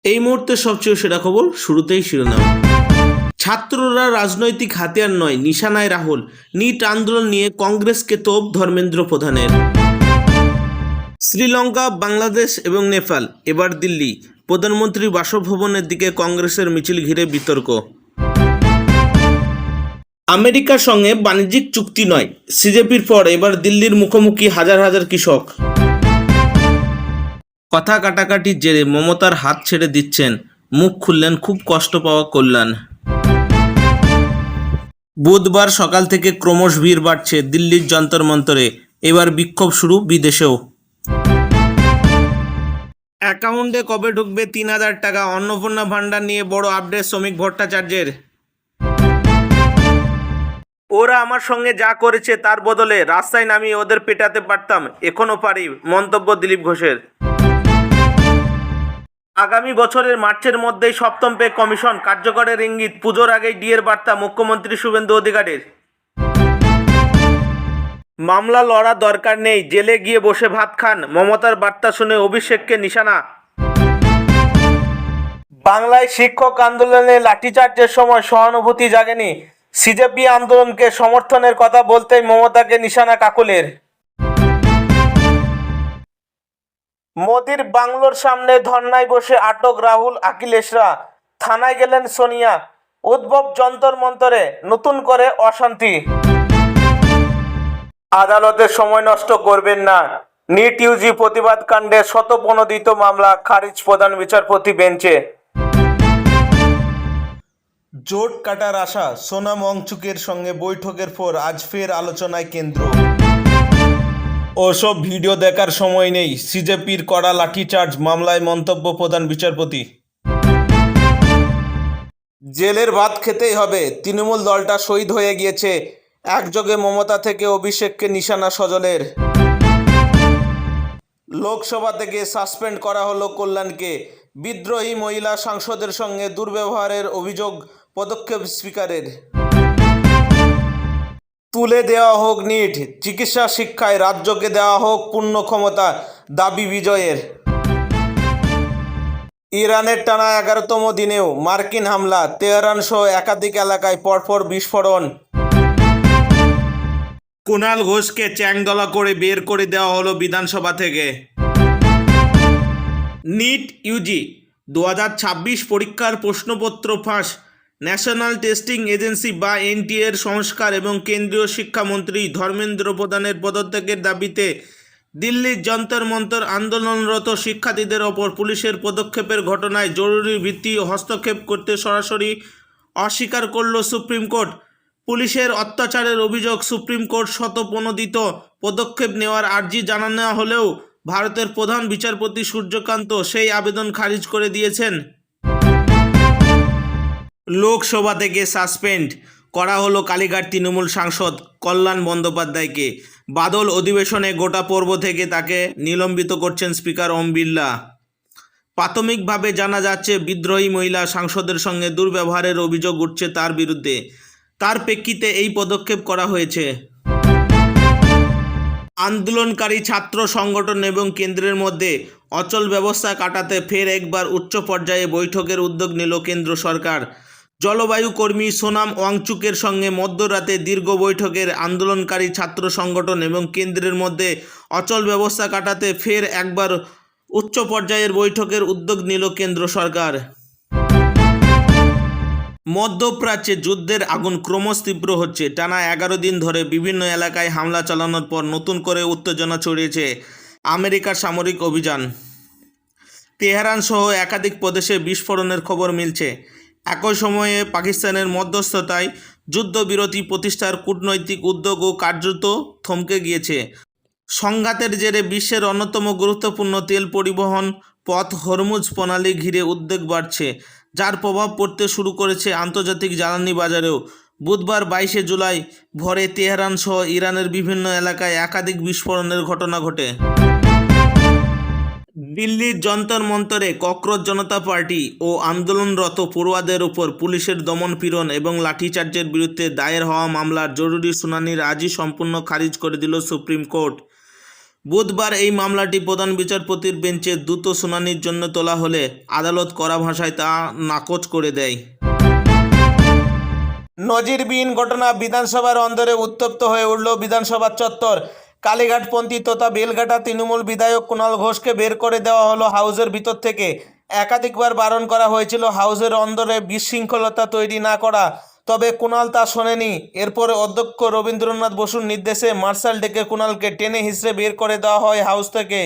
এই মুহূর্তে সবচেয়ে সেরা খবর, শুরুতেই শিরোনাম। ছাত্ররা রাজনৈতিক হাতিয়ার নয়, নিশানায় রাহুল। নিট আন্দোলন নিয়ে কংগ্রেসকে তোপ ধর্মেন্দ্র প্রধানের। শ্রীলঙ্কা, বাংলাদেশ এবং নেপাল, এবার দিল্লি। প্রধানমন্ত্রী বাসভবনের দিকে কংগ্রেসের মিছিল ঘিরে বিতর্ক। আমেরিকার সঙ্গে বাণিজ্যিক চুক্তি নয়, সিজেপির পর এবার দিল্লির মুখোমুখি হাজার হাজার কৃষক। কথা কাটাকাটির জেরে মমতার হাত ছেড়ে দিচ্ছেন, মুখ খুললেন খুব কষ্ট পাওয়া কল্যাণ। বুধবার সকাল থেকে ক্রমশ ভিড় বাড়ছে দিল্লির যন্তর মন্তরে, এবার বিক্ষোভ শুরু বিদেশেও। অ্যাকাউন্টে কবে ঢুকবে ৩,০০০ টাকা, অন্নপূর্ণা ভান্ডার নিয়ে বড় আপডেট শ্রমিক ভট্টাচার্যের। ওরা আমার সঙ্গে যা করেছে তার বদলে রাস্তায় নামিয়ে ওদের পেটাতে পারতাম, এখনো পারি, মন্তব্য দিলীপ ঘোষের। আগামী বছরের মার্চের মধ্যেই সপ্তম পে কমিশন কার্যকরের ইঙ্গিত, পুজোর আগেই ডিএর বার্তা মুখ্যমন্ত্রী শুভেন্দু অধিকারীর। মামলা লড়া দরকার নেই, জেলে গিয়ে বসে ভাত খান, মমতার বার্তা শুনে অভিষেককে নিশানা। বাংলায় শিক্ষক আন্দোলনে লাঠিচার্জের সময় সহানুভূতি জাগেনি, সিজেপি আন্দোলনকে সমর্থনের কথা বলতেই মমতাকে নিশানা কাকুলের। মোদির বাংলোর সামনে ধর্নায় বসে আটক রাহুল আখিলেশরা, থানায় গেলেন সোনিয়া। উদ্ভব যন্তর মন্তরে, নতুন করে অশান্তি। আদালতে সময় নষ্ট করবেন না, নিট ইউজি প্রতিবাদ কাণ্ডে শতপ্রণোদিত মামলা খারিজ প্রধান বিচারপতি বেঞ্চে। জোট কাটার আশা, সোনাম ওয়াংচুকের সঙ্গে বৈঠকের পর আজ ফের আলোচনায় কেন্দ্র। ওসব ভিডিও দেখার সময় নেই, সিজেপির কড়া লাঠিচার্জ মামলায় মন্তব্য প্রধান বিচারপতি। জেলের ভাত খেতেই হবে, তৃণমূল দলটা শহীদ হয়ে গিয়েছে, একযোগে মমতা থেকে অভিষেককে নিশানা সজলের। লোকসভা থেকে সাসপেন্ড করা হলো কল্যাণকে, বিদ্রোহী মহিলা সাংসদের সঙ্গে দুর্ব্যবহারের অভিযোগ, পদক্ষেপ স্পিকারের। তুলে দেওয়া হোক নিট, চিকিৎসা শিক্ষায় রাজ্যকে দেওয়া হোক পূর্ণ ক্ষমতা, দাবি বিজয়ের। ইরানের টানা 11তম দিনেও মার্কিন হামলা, তেহরান সহ একাধিক এলাকায় পরপর বিস্ফোরণ। কুণাল ঘোষকে চ্যাংদলা করে বের করে দেওয়া হলো বিধানসভা থেকে। নিট ইউজি 2026 পরীক্ষার প্রশ্নপত্র ফাঁস, ন্যাশনাল টেস্টিং এজেন্সি বা এনটিএ এর সংস্কার এবং কেন্দ্রীয় শিক্ষামন্ত্রী ধর্মেন্দ্র প্রধানের পদত্যাগের দাবিতে দিল্লির যন্তর মন্তর আন্দোলনরত শিক্ষার্থীদের ওপর পুলিশের পদক্ষেপের ঘটনায় জরুরি ভিত্তি হস্তক্ষেপ করতে সরাসরি অস্বীকার করল সুপ্রিম কোর্ট। পুলিশের অত্যাচারের অভিযোগ, সুপ্রিম কোর্ট শতপ্রণোদিত পদক্ষেপ নেওয়ার আর্জি জানানো হলেও ভারতের প্রধান বিচারপতি সূর্যকান্ত সেই আবেদন খারিজ করে দিয়েছেন। লোকসভা থেকে সাসপেন্ড করা হলো কালীঘাট তৃণমূল সাংসদ কল্যাণ বন্দ্যোপাধ্যায়কে, বাদল অধিবেশনে গোটা পর্ব থেকে তাকে নিলম্বিত করছেন স্পিকার ওম বিড়লা। প্রাথমিকভাবে জানা যাচ্ছে বিদ্রোহী মহিলা সাংসদের সঙ্গে দুর্ব্যবহারের অভিযোগ উঠছে তার বিরুদ্ধে, তার প্রেক্ষিতে এই পদক্ষেপ করা হয়েছে। আন্দোলনকারী ছাত্র সংগঠন এবং কেন্দ্রের মধ্যে অচল ব্যবস্থা কাটাতে ফের একবার উচ্চ পর্যায়ে বৈঠকের উদ্যোগ নিল কেন্দ্র সরকার। জলবায়ু কর্মী সোনাম ওয়াংচুকের সঙ্গে মধ্যরাতে দীর্ঘ বৈঠকের আন্দোলনকারী ছাত্র সংগঠন এবং কেন্দ্রের মধ্যে অচল ব্যবস্থা কাটাতে ফের একবার উচ্চ পর্যায়ের বৈঠকের উদ্যোগ নিল কেন্দ্র সরকার। মধ্যপ্রাচ্যে যুদ্ধের আগুন ক্রমশ তীব্র হচ্ছে, টানা 11 দিন ধরে বিভিন্ন এলাকায় হামলা চালানোর পর নতুন করে উত্তেজনা ছড়িয়েছে আমেরিকার সামরিক অভিযান। তেহরান সহ একাধিক প্রদেশে বিস্ফোরণের খবর মিলছে। একই সময়ে পাকিস্তানের মধ্যস্থতায় যুদ্ধবিরতি প্রতিষ্ঠার কূটনৈতিক উদ্যোগও কার্যত থমকে গিয়েছে। সংঘাতের জেরে বিশ্বের অন্যতম গুরুত্বপূর্ণ তেল পরিবহন পথ হরমুজ প্রণালী ঘিরে উদ্বেগ বাড়ছে, যার প্রভাব পড়তে শুরু করেছে আন্তর্জাতিক জ্বালানি বাজারেও। বুধবার 22শে জুলাই ভোরে তেহরান সহ ইরানের বিভিন্ন এলাকায় একাধিক বিস্ফোরণের ঘটনা ঘটে। দিল্লির যন্তর মন্তরে ককরোচ জনতা পার্টি ও আন্দোলনরত পড়ুয়াদের উপর পুলিশের দমনপীড়ন এবং লাঠিচার্জের বিরুদ্ধে দায়ের হওয়া মামলার জরুরি শুনানির আজই সম্পূর্ণ খারিজ করে দিল সুপ্রিম কোর্ট। বুধবার এই মামলাটি প্রধান বিচারপতির বেঞ্চে দ্রুত শুনানির জন্য তোলা হলে আদালত কড়া ভাষায় তা নাকচ করে দেয়। নজিরবিহীন ঘটনা, বিধানসভার অন্দরে উত্তপ্ত হয়ে উঠল বিধানসভার চত্বর। কালীঘাটপন্থী তথা বেলঘাটা তৃণমূল বিধায়ক কুণাল ঘোষকে বের করে দেওয়া হলো হাউসের ভিতর থেকে। একাধিকবার বারণ করা হয়েছিল হাউসের অন্দরে বিশৃঙ্খলতা তৈরি না করা, তবে কুণাল তা শোনেনি। এরপরে অধ্যক্ষ রবীন্দ্রনাথ বসুর নির্দেশে মার্শাল ডেকে কুণালকে টেনে হিঁচড়ে বের করে দেওয়া হয় হাউস থেকে।